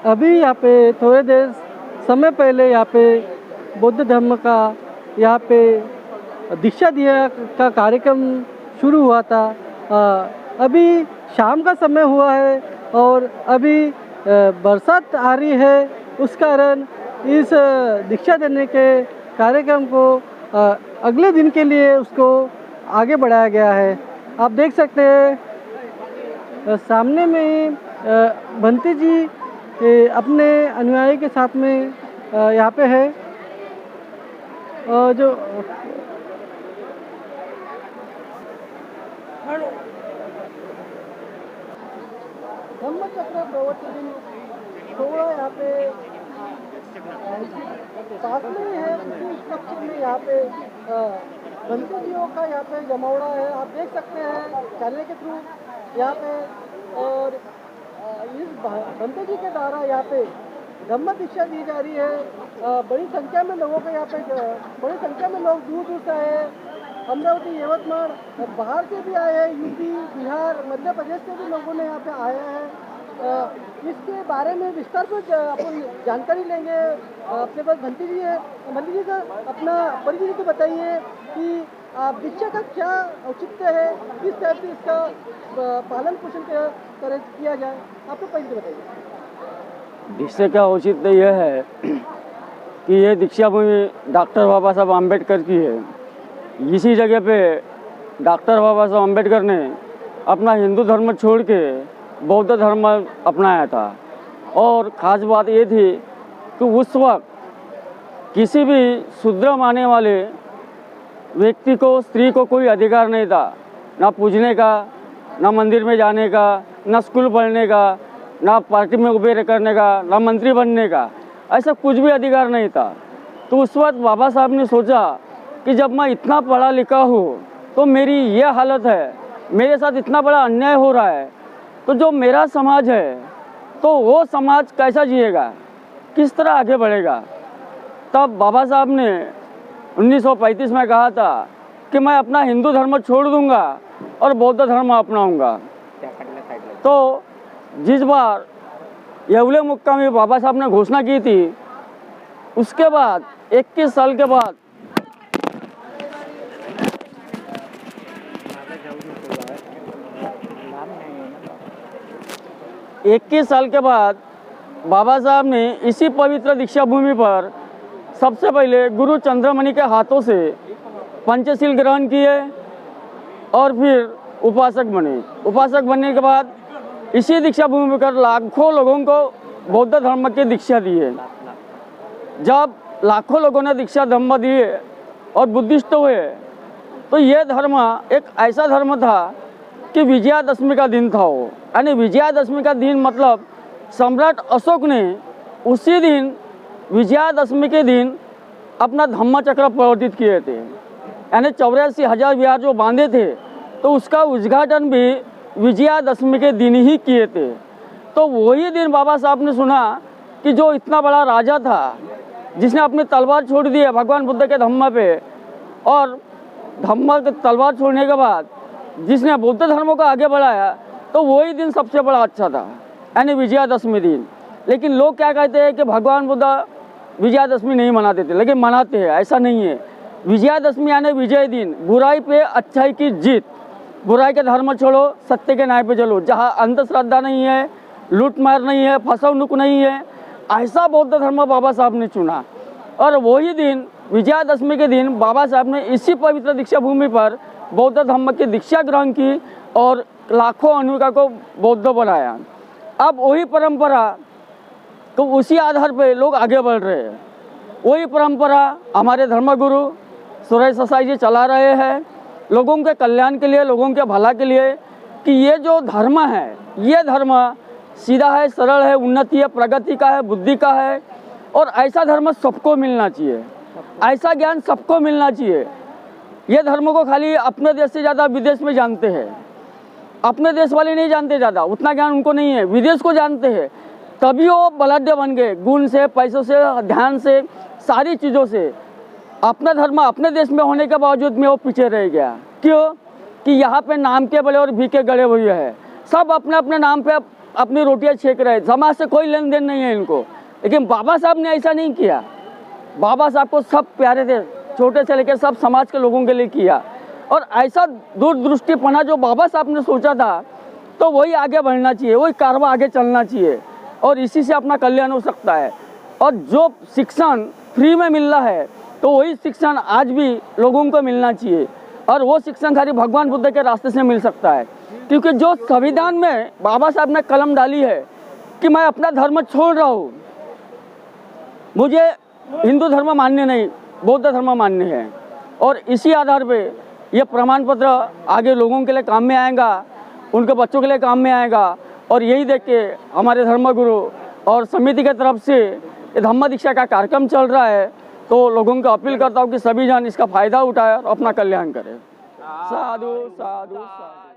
अभी यहाँ पे थोड़े देर समय पहले यहाँ पे बौद्ध धर्म का यहाँ पे दीक्षा दिया का कार्यक्रम शुरू हुआ था। अभी शाम का समय हुआ है और अभी बरसात आ रही है, उस कारण इस दीक्षा देने के कार्यक्रम को अगले दिन के लिए उसको आगे बढ़ाया गया है। आप देख सकते हैं सामने में भंते जी अपने अनुयायी के साथ में यहाँ पे है। जो धम्मचक्र प्रवर्तन थोड़ा यहाँ पे पास में ही है, उसी स्ट्रक्चर में यहाँ पे भंते जियों का यहाँ पे जमावड़ा है। आप देख सकते हैं चैनल के थ्रू यहाँ पे। और इस भंते जी के द्वारा यहाँ पे धम्म दीक्षा दी जा रही है। बड़ी संख्या में लोगों को यहाँ पे बड़ी संख्या में लोग दूर दूर से आए हैं। अमरावती, यवतमाल, बाहर से भी आए हैं, यूपी, बिहार, मध्य प्रदेश से भी लोगों ने यहाँ पे आए हैं। इसके बारे में विस्तार से अपन जानकारी लेंगे। अपने पास भंते जी है। भंते जी का अपना परिचय तो बताइए कि दीक्षा का क्या औचित्य है, किस टाइप से इसका पालन पोषण किया जाए, आपको परिचय बताइए। दीक्षा का औचित्य यह है कि ये दीक्षा भूमि डॉक्टर बाबा साहब आम्बेडकर की है। इसी जगह पे डॉक्टर बाबा साहब आम्बेडकर ने अपना हिंदू धर्म छोड़ के बौद्ध धर्म अपनाया था। और ख़ास बात ये थी कि उस वक्त किसी भी शूद्र मानने वाले व्यक्ति को, स्त्री को कोई अधिकार नहीं था, ना पूजने का, ना मंदिर में जाने का, ना स्कूल पढ़ने का, ना पार्टी में उभे करने का, ना मंत्री बनने का, ऐसा कुछ भी अधिकार नहीं था। तो उस वक्त बाबा साहब ने सोचा कि जब मैं इतना पढ़ा लिखा हूँ तो मेरी ये हालत है, मेरे साथ इतना बड़ा अन्याय हो रहा है, तो जो मेरा समाज है तो वो समाज कैसा जिएगा, किस तरह आगे बढ़ेगा। तब बाबा साहब ने 1935 में कहा था कि मैं अपना हिंदू धर्म छोड़ दूंगा और बौद्ध धर्म अपनाऊंगा। तो जिस बार येवले मुक्का में बाबा साहब ने घोषणा की थी, उसके बाद 21 साल के बाद बाबा साहब ने इसी पवित्र दीक्षा भूमि पर सबसे पहले गुरु चंद्रमणि के हाथों से पंचशील ग्रहण किए और फिर उपासक बने। उपासक बनने के बाद इसी दीक्षा भूमि पर लाखों लोगों को बौद्ध धर्म की दीक्षा दी है। जब लाखों लोगों ने दीक्षा धर्म दिए और बुद्धिस्ट हुए, तो ये धर्म एक ऐसा धर्म था कि विजयादशमी का दिन था वो। यानी विजयादशमी का दिन मतलब सम्राट अशोक ने उसी दिन, विजयादशमी के दिन, अपना धम्म चक्र प्रवर्तित किए थे। यानी 84,000 विहार जो बांधे थे, तो उसका उद्घाटन भी विजयादशमी के दिन ही किए थे। तो वही दिन बाबा साहब ने सुना कि जो इतना बड़ा राजा था, जिसने अपनी तलवार छोड़ दी है भगवान बुद्ध के धम्म पे, और धम्म के तलवार छोड़ने के बाद जिसने बौद्ध धर्म को आगे बढ़ाया, तो वही दिन सबसे बड़ा अच्छा था, यानी विजयादशमी दिन। लेकिन लोग क्या कहते हैं कि भगवान बुद्ध विजयादशमी नहीं मनाते थे, लेकिन मनाते हैं। ऐसा नहीं है। विजयादशमी यानी विजय दिन, बुराई पे अच्छाई की जीत। बुराई के धर्म छोड़ो, सत्य के न्याय पे चलो। जहाँ अंधश्रद्धा नहीं है, लूट मार नहीं है, फसावनुक नहीं है, ऐसा बौद्ध धर्म बाबा साहब ने चुना। और वही दिन, विजयादशमी के दिन, बाबा साहब ने इसी पवित्र दीक्षा भूमि पर बौद्ध धर्म की दीक्षा ग्रहण की और लाखों अनुयायियों को बौद्ध बनाया। अब वही परंपरा तो उसी आधार पे लोग आगे बढ़ रहे हैं। वही परंपरा हमारे धर्मगुरु सुरेश ससाई जी चला रहे हैं, लोगों के कल्याण के लिए, लोगों के भला के लिए, कि ये जो धर्म है, ये धर्म सीधा है, सरल है, उन्नति है, प्रगति का है, बुद्धि का है, और ऐसा धर्म सबको मिलना चाहिए, ऐसा ज्ञान सबको मिलना चाहिए। ये धर्म को खाली अपने देश से ज़्यादा विदेश में जानते हैं, अपने देश वाले नहीं जानते, ज़्यादा उतना ज्ञान उनको नहीं है, विदेश को जानते हैं, तभी वो बलाढ्य बन गए, गुण से, पैसों से, ध्यान से, सारी चीज़ों से। अपना धर्म अपने देश में होने के बावजूद में वो पीछे रह गया। क्यों? कि यहाँ पे नाम के बड़े और भीखे गड़े हुए हैं, सब अपने अपने नाम पे अपनी रोटियाँ छेक रहे, समाज से कोई लेन देन नहीं है इनको। लेकिन बाबा साहब ने ऐसा नहीं किया। बाबा साहब को सब प्यारे थे, छोटे से लेकर सब समाज के लोगों के लिए किया, और ऐसा दूरदृष्टिपना जो बाबा साहब ने सोचा था, तो वही आगे बढ़ना चाहिए, वही कारवा आगे चलना चाहिए, और इसी से अपना कल्याण हो सकता है। और जो शिक्षण फ्री में मिल रहा है, तो वही शिक्षण आज भी लोगों को मिलना चाहिए, और वो शिक्षण खाली भगवान बुद्ध के रास्ते से मिल सकता है। क्योंकि जो संविधान में बाबा साहब ने कलम डाली है कि मैं अपना धर्म छोड़ रहा हूँ, मुझे हिंदू धर्म मान्य नहीं, बौद्ध धर्म मान्य है, और इसी आधार पे ये प्रमाण पत्र आगे लोगों के लिए काम में आएगा, उनके बच्चों के लिए काम में आएगा। और यही देख के हमारे धर्मगुरु और समिति की तरफ से ये धम्म दीक्षा का कार्यक्रम चल रहा है, तो लोगों को अपील करता हूँ कि सभी जन इसका फ़ायदा उठाए और अपना कल्याण करें। साधु साधु साधु।